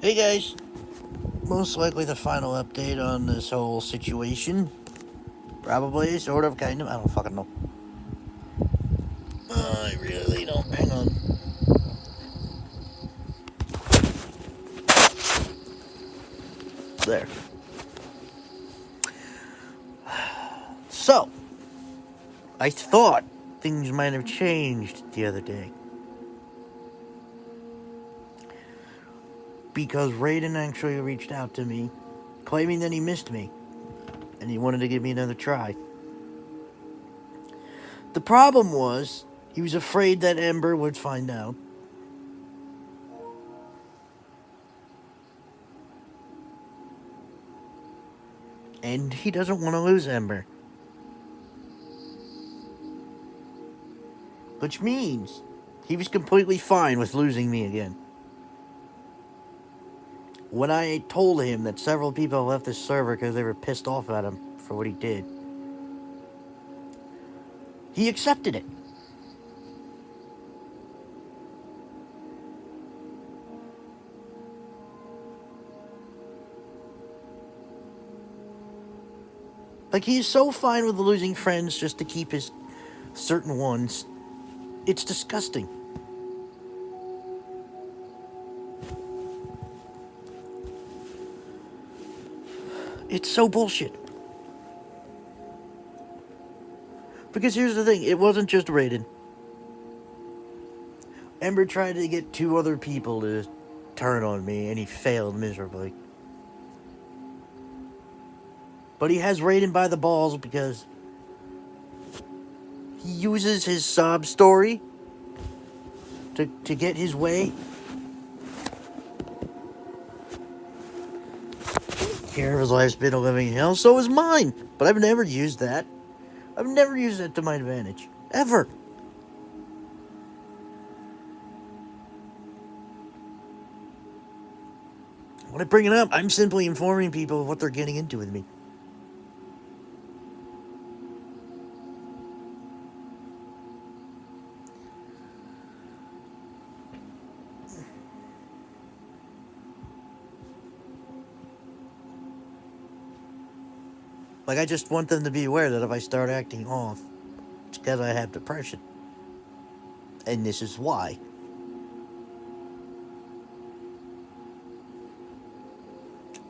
Hey guys, most likely the final update on this whole situation. Probably, sort of, kind of, I don't fucking know. I really don't. Hang on. There. So, I thought things might have changed the other day. Because Raiden actually reached out to me, claiming that he missed me, and he wanted to give me another try. The problem was, he was afraid that Ember would find out. And he doesn't want to lose Ember. Which means he was completely fine with losing me again. When I told him that several people left this server because they were pissed off at him for what he did, he accepted it. Like, he's so fine with losing friends just to keep his certain ones. It's disgusting. It's so bullshit. Because here's the thing, it wasn't just Raiden. Ember tried to get two other people to turn on me, and he failed miserably. But he has Raiden by the balls because he uses his sob story to get his way. Care if his life's been a living hell, so is mine. But I've never used that. I've never used that to my advantage. Ever. When I bring it up, I'm simply informing people of what they're getting into with me. Like, I just want them to be aware that if I start acting off, it's because I have depression. And this is why.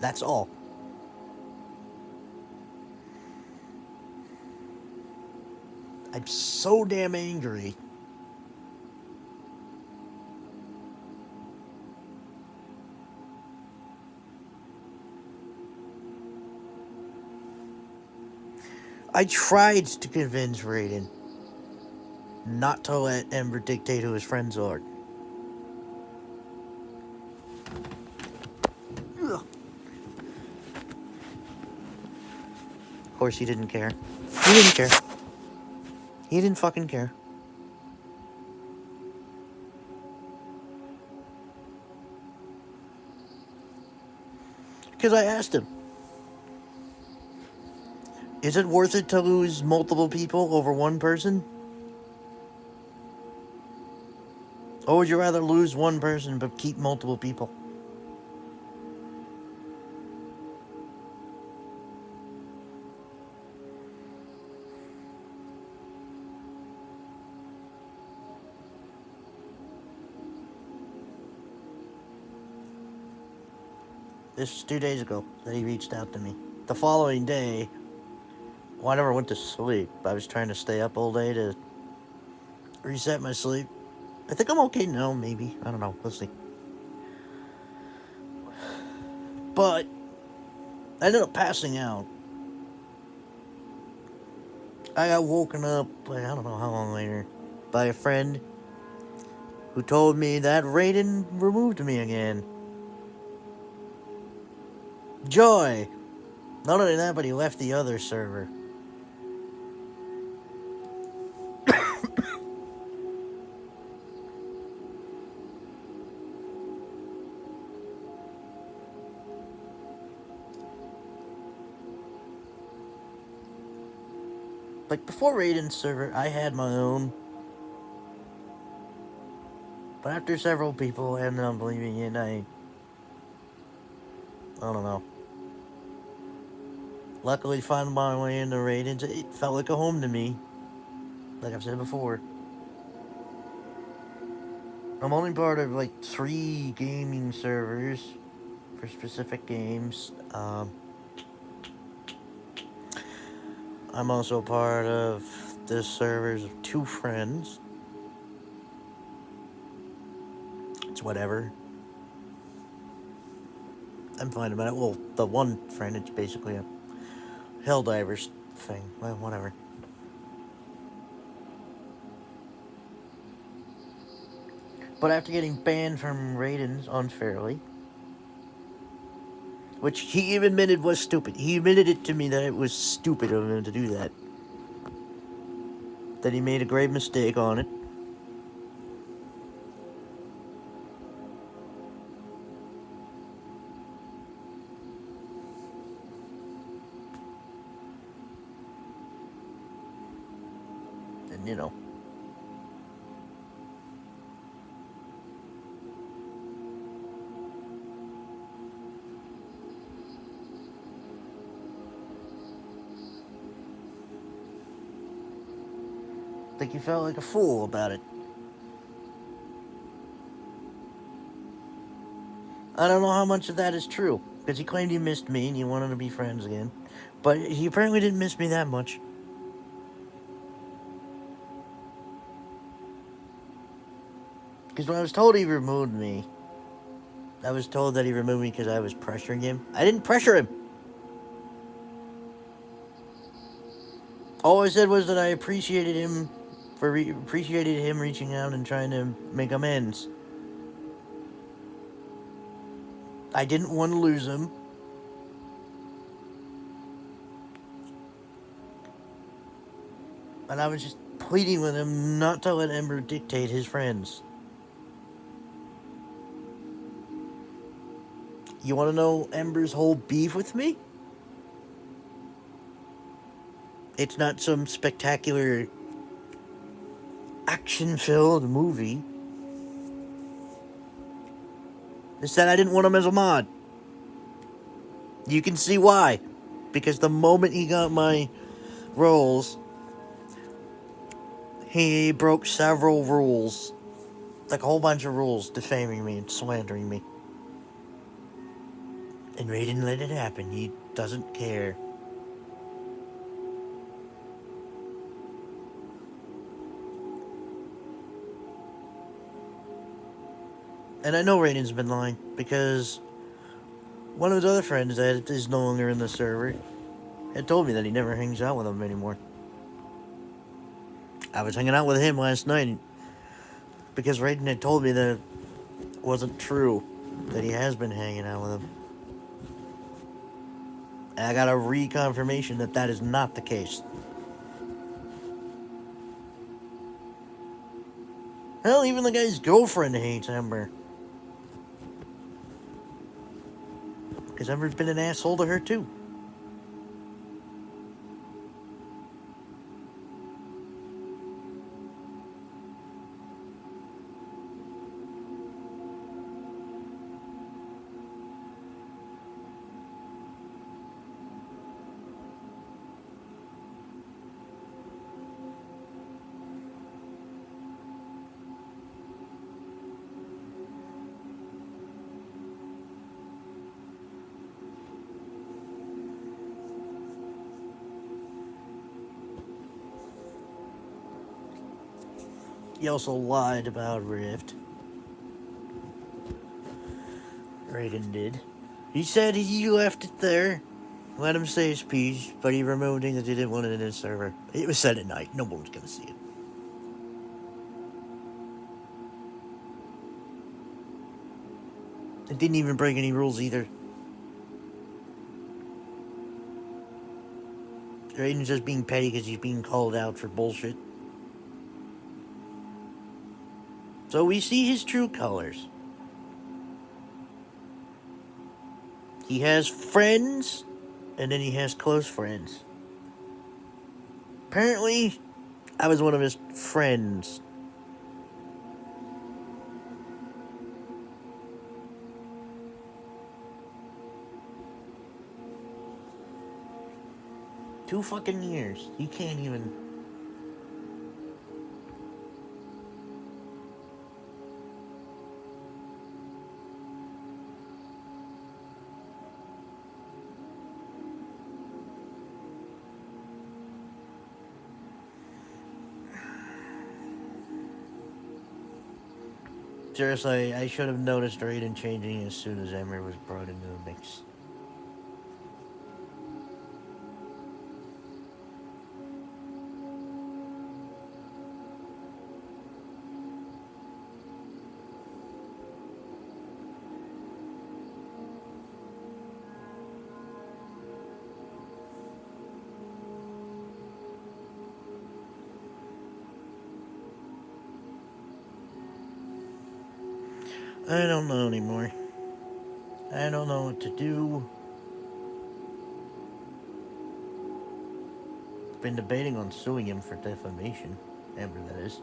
That's all. I'm so damn angry. I tried to convince Raiden not to let Ember dictate who his friends are. Ugh. Of course, he didn't care. He didn't care. He didn't fucking care. Because I asked him, is it worth it to lose multiple people over one person? Or would you rather lose one person but keep multiple people? This was 2 days ago that he reached out to me. The following day, well, I never went to sleep. I was trying to stay up all day to reset my sleep. I think I'm okay now, maybe. I don't know. We'll see. But I ended up passing out. I got woken up, like, I don't know how long later, by a friend who told me that Raiden removed me again. Joy! Not only that, but he left the other server. Like, before Raiden's server, I had my own. But after several people ended up leaving it, I I don't know. Luckily, finding my way into Radiant, it felt like a home to me. Like I've said before. I'm only part of like 3 gaming servers for specific games. I'm also part of the servers of 2 friends. It's whatever. I'm fine about it. Well, the one friend, it's basically a Helldivers thing. Well, whatever. But after getting banned from Raiden's unfairly, which he even admitted was stupid. He admitted it to me that it was stupid of him to do that. That he made a grave mistake on it. And, you know. I think he felt like a fool about it. I don't know how much of that is true. Because he claimed he missed me and he wanted to be friends again. But he apparently didn't miss me that much. Because when I was told he removed me, I was told that he removed me because I was pressuring him. I didn't pressure him. All I said was that I appreciated him appreciated him reaching out and trying to make amends. I didn't want to lose him. And I was just pleading with him not to let Ember dictate his friends. You want to know Ember's whole beef with me? It's not some spectacular action-filled movie. It's that I didn't want him as a mod. You can see why. Because the moment he got my roles, he broke several rules. Like a whole bunch of rules, defaming me and slandering me. And Raiden let it happen. He doesn't care. And I know Raiden's been lying, because one of his other friends that is no longer in the server had told me that he never hangs out with him anymore. I was hanging out with him last night because Raiden had told me that it wasn't true, that he has been hanging out with him. And I got a reconfirmation that that is not the case. Hell, even the guy's girlfriend hates Ember. Because Ember's been an asshole to her too. He also lied about Rift. Raiden did. He said he left it there, let him say his piece, but he removed it because he didn't want it in his server. It was said at night. No one was going to see it. It didn't even break any rules either. Raiden's just being petty because he's being called out for bullshit. So we see his true colors. He has friends, and then he has close friends. Apparently, I was one of his friends. 2 fucking years. He can't even... Seriously, I should have noticed Raiden changing as soon as Ember was brought into the mix. I don't know anymore. I don't know what to do. Been debating on suing him for defamation. Ember, that is.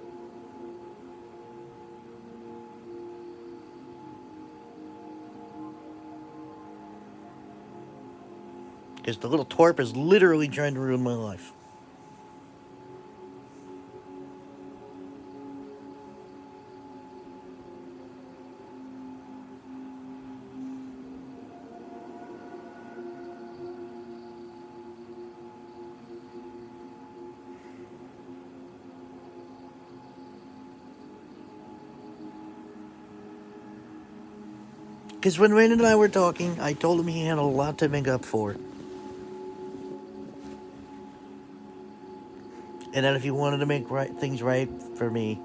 Because the little twerp is literally trying to ruin my life. Because when Raiden and I were talking, I told him he had a lot to make up for. And that if he wanted to make things right for me.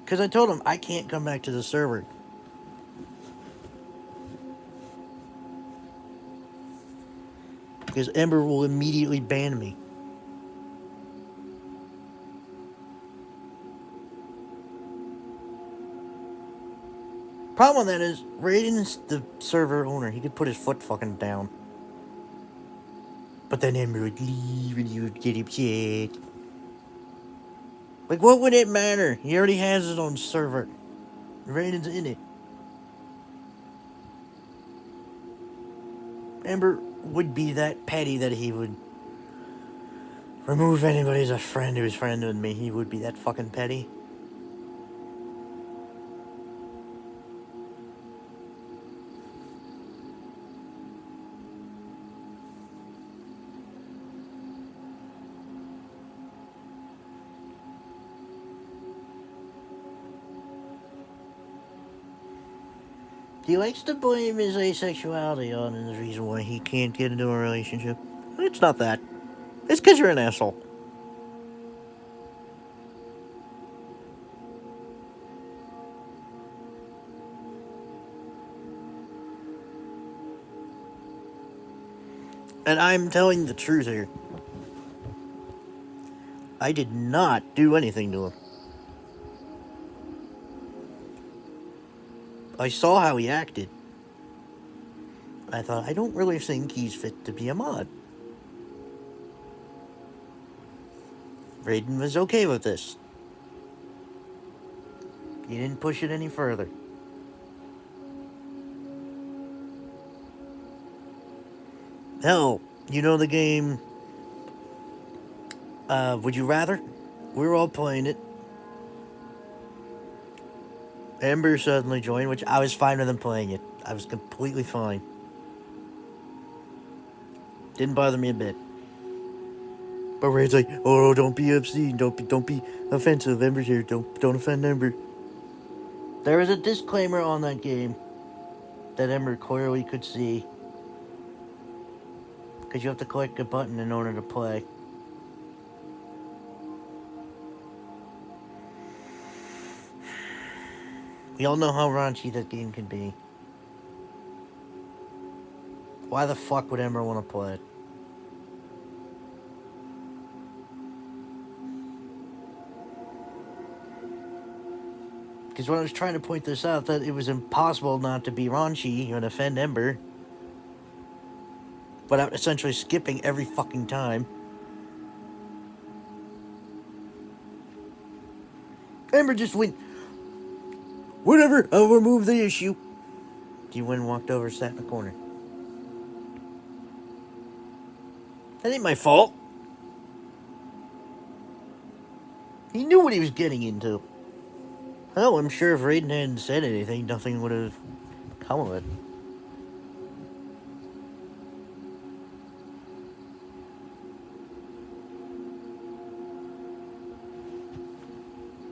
Because I told him I can't come back to the server. Because Ember will immediately ban me. Problem with that is, Raiden is the server owner. He could put his foot fucking down. But then Ember would leave and he would get upset. Like, what would it matter? He already has his own server. Raiden's in it. Ember would be that petty that he would remove anybody as a friend who's friend with me. He would be that fucking petty. He likes to blame his asexuality on the reason why he can't get into a relationship. It's not that. It's because you're an asshole. And I'm telling the truth here. I did not do anything to him. I saw how he acted. I thought, I don't really think he's fit to be a mod. Raiden was okay with this. He didn't push it any further. Hell, you know the game, Would You Rather? We were all playing it. Ember suddenly joined, which I was fine with him playing it. I was completely fine. Didn't bother me a bit. But Ray's like, oh, don't be obscene, don't be offensive. Ember's here, don't offend Ember. There was a disclaimer on that game that Ember clearly could see. Because you have to click a button in order to play. We all know how raunchy that game can be. Why the fuck would Ember want to play it? Because when I was trying to point this out, that it was impossible not to be raunchy and offend Ember without essentially skipping every fucking time. Ember just went, whatever, I'll remove the issue. He went and walked over, sat in the corner. That ain't my fault. He knew what he was getting into. Hell, I'm sure if Raiden hadn't said anything, nothing would have come of it.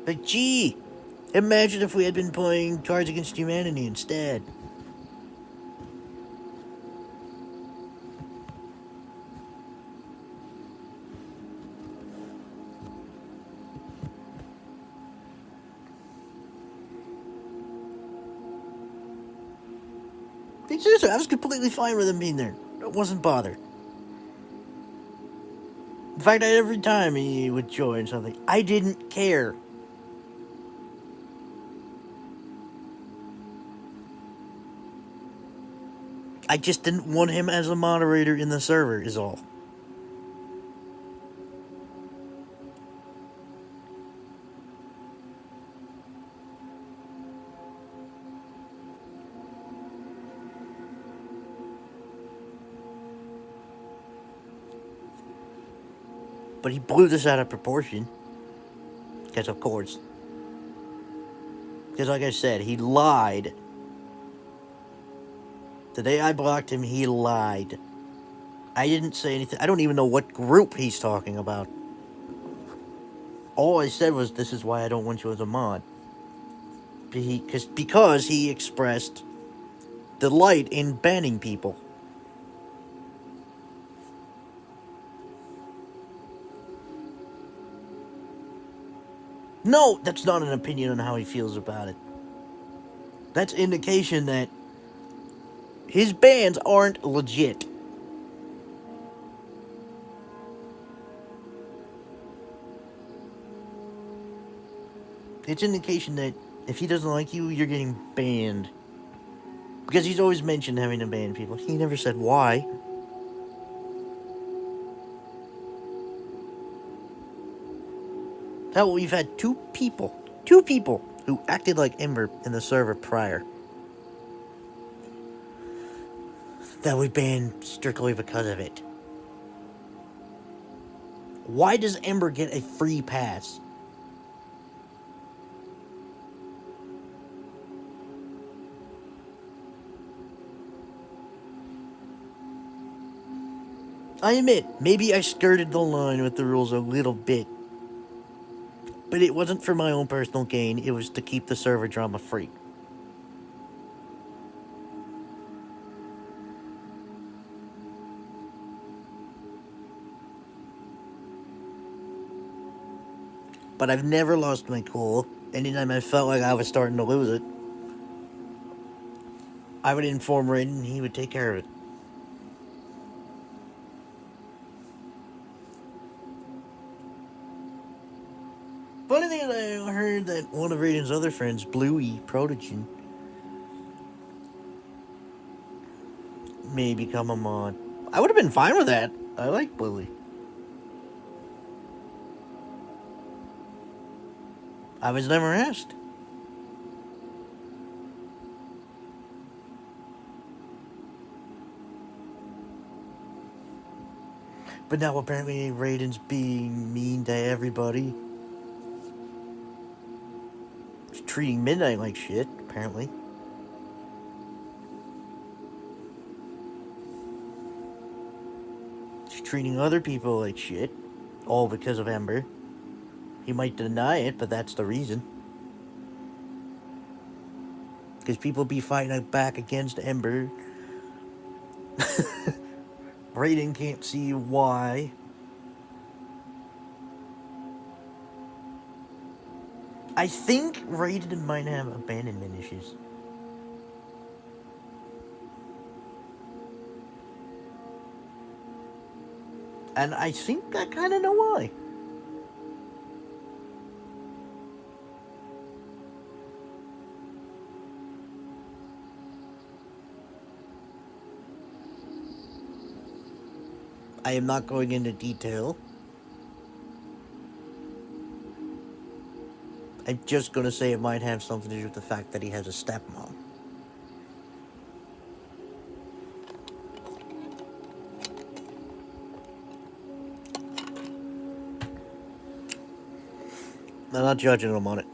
But gee, imagine if we had been playing Cards Against Humanity instead. Seriously, I was completely fine with him being there. I wasn't bothered. In fact, every time he would join something, I didn't care. I just didn't want him as a moderator in the server, is all. But he blew this out of proportion. Because, of course. Because, like I said, he lied. The day I blocked him, he lied. I didn't say anything. I don't even know what group he's talking about. All I said was, this is why I don't want you as a mod. Because he expressed delight in banning people. No, that's not an opinion on how he feels about it. That's indication that his bans aren't legit. It's indication that if he doesn't like you, you're getting banned. Because he's always mentioned having to ban people. He never said why. Hell, we've had two people who acted like Ember in the server prior that we banned strictly because of it. Why does Ember get a free pass? I admit, maybe I skirted the line with the rules a little bit. But it wasn't for my own personal gain, it was to keep the server drama free. But I've never lost my cool. Anytime I felt like I was starting to lose it, I would inform Raiden and he would take care of it. Funny thing is, I heard that one of Raiden's other friends, Bluey Protogen, may become a mod. I would have been fine with that. I like Bluey. I was never asked. But now apparently Raiden's being mean to everybody. He's treating Midnight like shit, apparently. He's treating other people like shit. All because of Ember. He might deny it, but that's the reason. Because people be fighting back against Ember. Raiden can't see why. I think Raiden might have abandonment issues. And I think I kind of know why. I am not going into detail. I'm just going to say it might have something to do with the fact that he has a stepmom. I'm not judging him on it.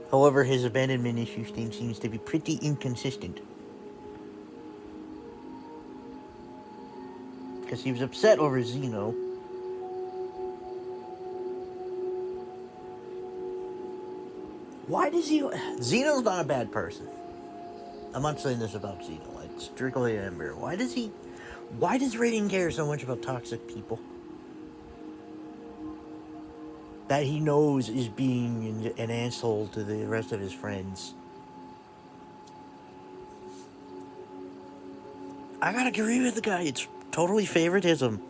However, his abandonment issue seems to be pretty inconsistent. Because he was upset over Zeno. Why does he... Zeno's not a bad person. I'm not saying this about Zeno. It's strictly Amber. Why does Raiden care so much about toxic people? That he knows is being an asshole to the rest of his friends. I gotta agree with the guy. It's totally favoritism.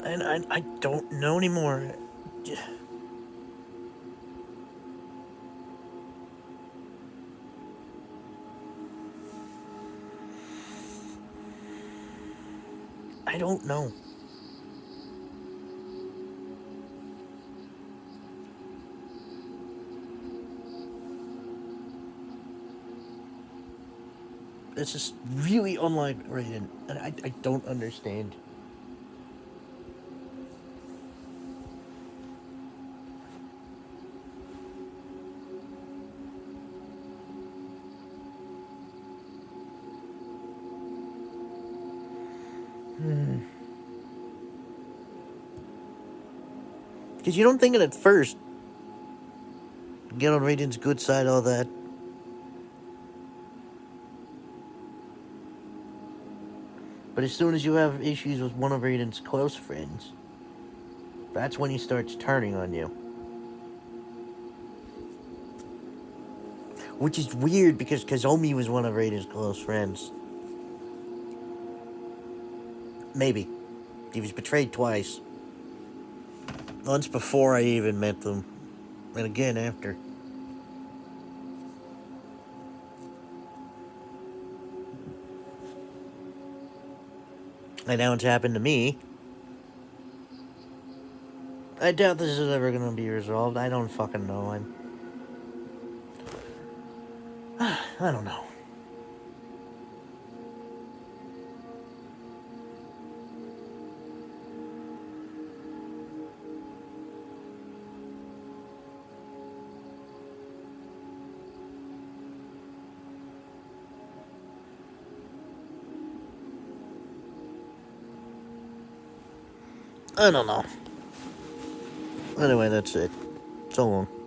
And I don't know anymore. I don't know. It's just really unlike Raiden, and I don't understand. Because you don't think it at first. Get on Raiden's good side, all that. But as soon as you have issues with one of Raiden's close friends, that's when he starts turning on you. Which is weird because Kazumi was one of Raiden's close friends. Maybe. He was betrayed twice. Once before I even met them, and again after. And now it's happened to me. I doubt this is ever gonna be resolved. I don't fucking know. I don't know. I don't know. Anyway, that's it. So long.